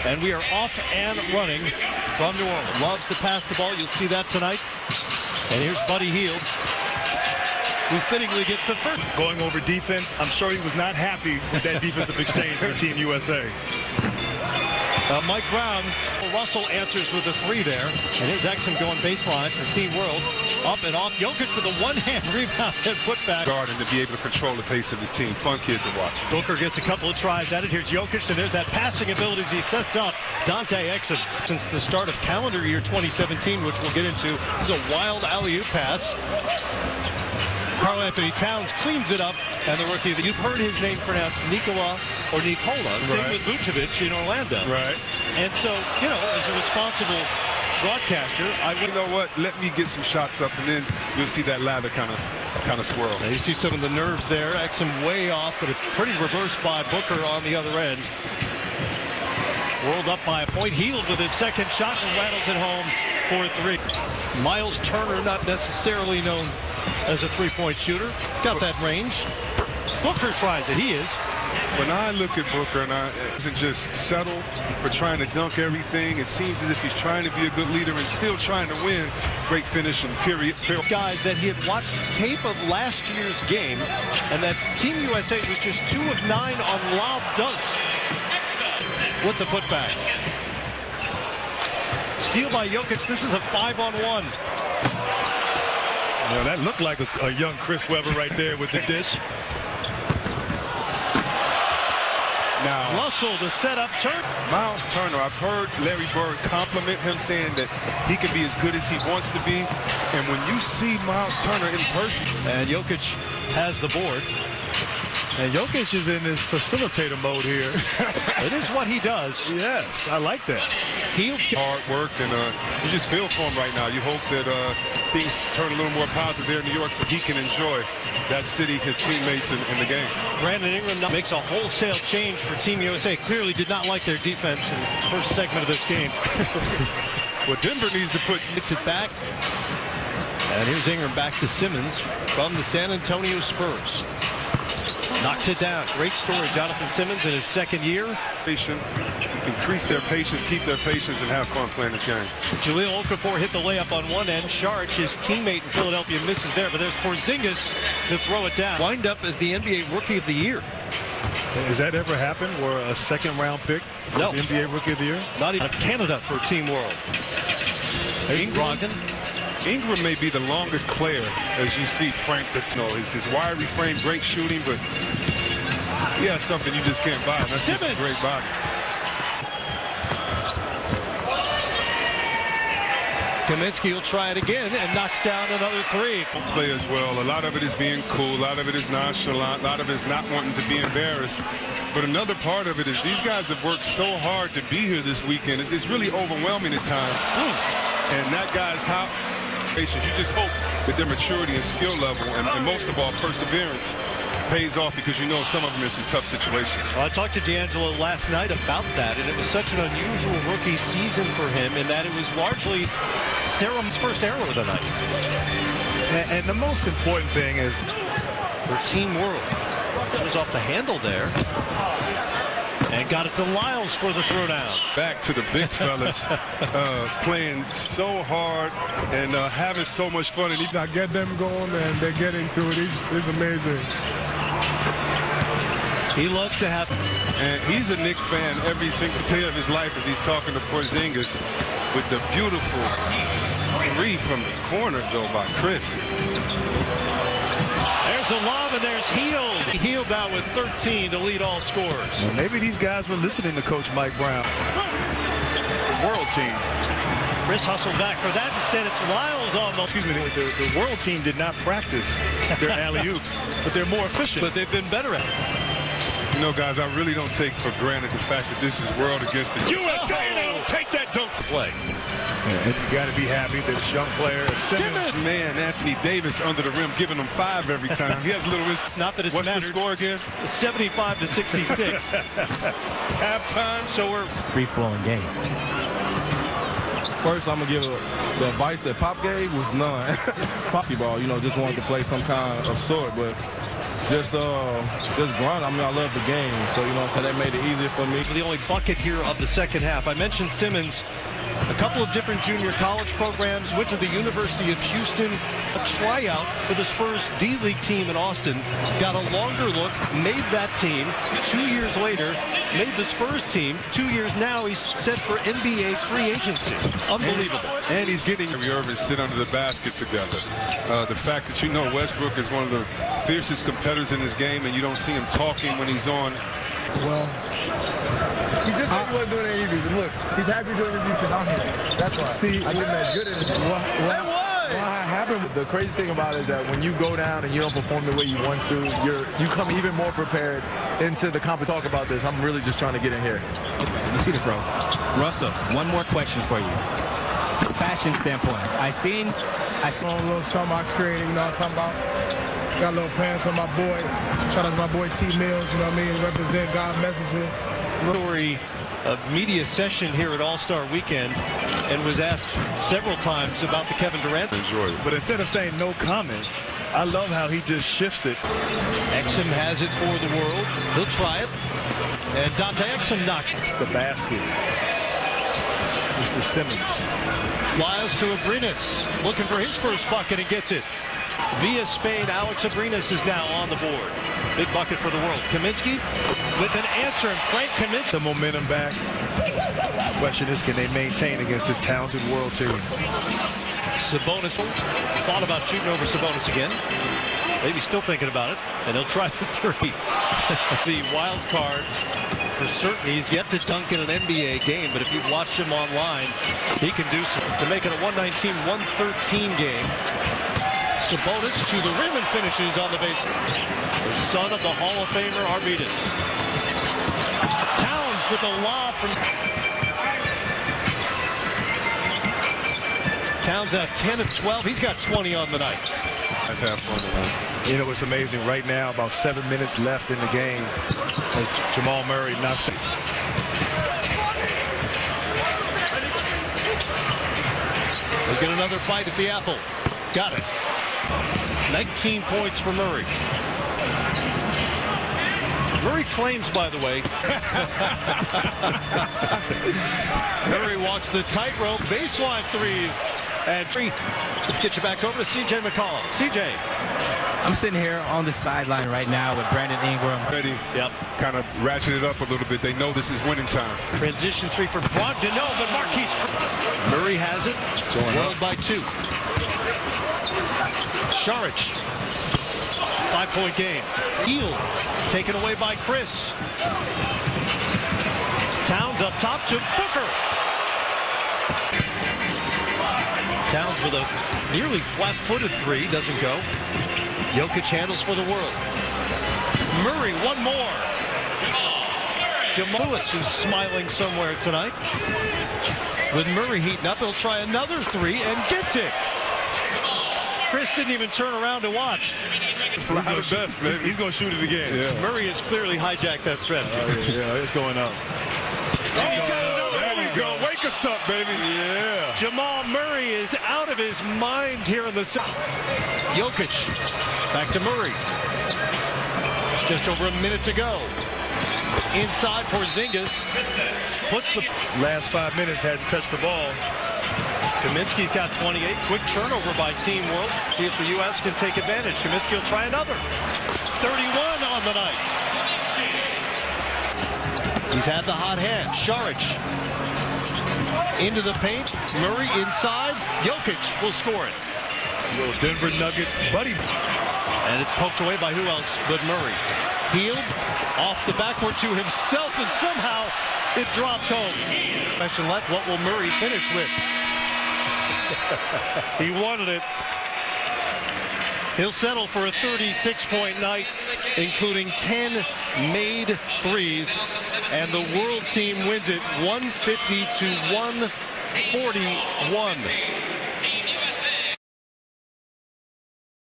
And we are off and running from New Orleans. Loves to pass the ball. You'll see that tonight. And here's Buddy Hield, who fittingly gets the first. Going over defense, I'm sure he was not happy with that defensive exchange for Team USA. Mike Brown. Russell answers with a three there. And here's Exum going baseline for Team World. Up and off. Jokic with a one-hand rebound and putback. Guard and to be able to control the pace of his team. Fun kid to watch. Booker gets a couple of tries at it. Here's Jokic, and there's that passing ability as he sets up Dante Exum. Since the start of calendar year 2017, which we'll get into, is a wild alley-oop pass. Karl Anthony Towns cleans it up, and the rookie that you've heard his name pronounced Nikola or Nicola. Same with Vucevic in Orlando. Right. And so, you know, as a responsible broadcaster, you know what? Let me get some shots up, and then you'll see that lather kind of swirl. Now you see some of the nerves there. Exum way off, but a pretty reverse by Booker on the other end. World up by a point. Hield with his second shot and rattles it home for a three. Miles Turner, not necessarily known as a three-point shooter. Got that range. Booker tries it. He is. When I look at Booker, and he doesn't just settle for trying to dunk everything. It seems as if he's trying to be a good leader and still trying to win. Great finish and period. Guys that he had watched tape of last year's game, and that Team USA was just 2 of 9 on lob dunks with the putback. Steal by Jokic. This is a 5-on-1. Well, that looked like a young Chris Webber right there with the dish. Now, Russell, the setup. Miles Turner, I've heard Larry Bird compliment him, saying that he can be as good as he wants to be. And when you see Miles Turner in person. And Jokic has the board. And Jokic is in his facilitator mode here. It is what he does. Yes, I like that. Hield's hard work, and you just feel for him right now. You hope that things turn a little more positive there in New York so he can enjoy that city, his teammates, in the game. Brandon Ingram now makes a wholesale change for Team USA. Clearly did not like their defense in the first segment of this game. Well, Denver needs to hits it back. And here's Ingram back to Simmons from the San Antonio Spurs. Knocks it down. Great story. Jonathan Simmons in his second year. Patient, increase their patience, keep their patience, and have fun playing this game. Jahlil Okafor hit the layup on one end. Saric, his teammate in Philadelphia, misses there, but there's Porzingis to throw it down. Wind up as the NBA Rookie of the Year. Has that ever happened where a second-round pick was No. NBA Rookie of the Year? Not even Canada for Team World. Ingram may be the longest player, as you see Frank Patino. His wiry frame, great shooting, but he has something you just can't buy. And that's Simmons. just a great body. Kaminsky will try it again and knocks down another three. Play as well. A lot of it is being cool. A lot of it is nonchalant. A lot of it is not wanting to be embarrassed. But another part of it is these guys have worked so hard to be here this weekend. It's really overwhelming at times. And that guy's house. You just hope that their maturity and skill level, and most of all, perseverance, pays off, because you know some of them in some tough situations. Well, I talked to D'Angelo last night about that, and it was such an unusual rookie season for him in that it was largely Serum's first error of the night. And the most important thing is for Team World. Shows off the handle there. And got it to Lyles for the throwdown. Back to the big fellas, playing so hard and having so much fun. And I get them going, and they get into it. It's amazing. He loves to have. And he's a Knick fan every single day of his life as he's talking to Porzingis with the beautiful three from the corner, though, by Chris. There's a lob, and there's Hield. Hield out with 13 to lead all scorers. Well, maybe these guys were listening to Coach Mike Brown. World team. Chris hustled back for that. Instead, it's Lyles on the. Excuse me, the world team did not practice their alley-oops, but they're more efficient. But they've been better at it. You know, guys, I really don't take for granted the fact that this is world against the USA. They don't take that dunk for play. And you got to be happy that this young player, Simmons. Man, Anthony Davis under the rim, giving him 5 every time. He has a little risk. Not that it's What's mattered. The score again? 75 to 66. Halftime. So we're free-flowing game. First, I'm gonna give the advice that Pop gave was none. Basketball, you know, just wanted to play some kind of sort, but just grunt. I mean, I love the game, so you know, so that made it easier for me. The only bucket here of the second half. I mentioned Simmons, a couple of different junior college programs, went to the University of Houston, a tryout for the Spurs D-League team in Austin, got a longer look, made that team. 2 years later, made the Spurs team. 2 years now, he's set for NBA free agency. Unbelievable. And he's getting Irving sit under the basket together. The fact that you know Westbrook is one of the fiercest competitors in this game, and you don't see him talking when he's on. Well, he just said he wasn't doing any interviews, and look, he's happy doing interviews because I'm here. That's why. See, I didn't as good interviews. What happened? The crazy thing about it is that when you go down and you don't perform the way you want to, you come even more prepared into the comp. Talk about this. I'm really just trying to get in here. Let me see the throw. Russell, one more question for you. Fashion standpoint, I seen a little something I created, you know what I'm talking about? Got a little pants on my boy. Shout out to my boy T Mills, you know what I mean? Represent God Messenger. Story of media session here at All Star Weekend, and was asked several times about the Kevin Durant. Enjoy it. But instead of saying no comment, I love how he just shifts it. Exum has it for the world. He'll try it. And Dante Exum knocks It's the basket. Mr. Simmons. Lyles to Abrinas, looking for his first bucket and gets it. Via Spain, Alex Abrinas is now on the board. Big bucket for the world. Kaminsky with an answer, and Frank Kaminsky. The momentum back. The question is, can they maintain against this talented world team? Sabonis thought about shooting over Sabonis again. Maybe still thinking about it, and he'll try the three. The wild card, for certain, he's yet to dunk in an NBA game, but if you've watched him online, he can do some to make it a 119-113 game. Sabonis to the rim and finishes on the base. The son of the Hall of Famer Arvidas. Towns with a lob from Towns at 10 of 12. He's got 20 on the night. Let's have fun tonight. You know, it's amazing. Right now, about 7 minutes left in the game as Jamal Murray knocks it. We'll get another bite at the apple. Got it. 19 points for Murray. Murray claims, by the way. Murray walks the tightrope, baseline threes, and three. Let's get you back over to C.J. McCollum. C.J. I'm sitting here on the sideline right now with Brandon Ingram. Ready, kind of ratchet it up a little bit. They know this is winning time. Transition three for Brogdon. No, but Marquise. Murray has it. It's going World up by 2. Saric. 5-point game. Eel taken away by Chris. Towns up top to Booker. Towns with a nearly flat-footed three. Doesn't go. Jokic handles for the world. Murray, one more. Jamal Lewis, who's smiling somewhere tonight. With Murray heating up, he'll try another three and gets it. Chris didn't even turn around to watch. He's the best, man. He's going to shoot it again. Yeah. Murray has clearly hijacked that strategy. Yeah, it's going up. There we go. Wake us up, baby. Yeah. Jamal Murray is out of his mind here in the Jokic. Back to Murray. Just over a minute to go. Inside Porzingis. Puts the Last 5 minutes, hadn't touched the ball. Kaminsky's got 28. Quick turnover by Team World. See if the U.S. can take advantage. Kaminsky will try another. 31 on the night. He's had the hot hand. Saric into the paint. Murray inside. Jokic will score it. Little Denver Nuggets, buddy. And it's poked away by who else but Murray. Healed off the backboard to himself, and somehow it dropped home. Question left, what will Murray finish with? He wanted it. He'll settle for a 36-point night, including 10 made threes, and the world team wins it 150 to 141.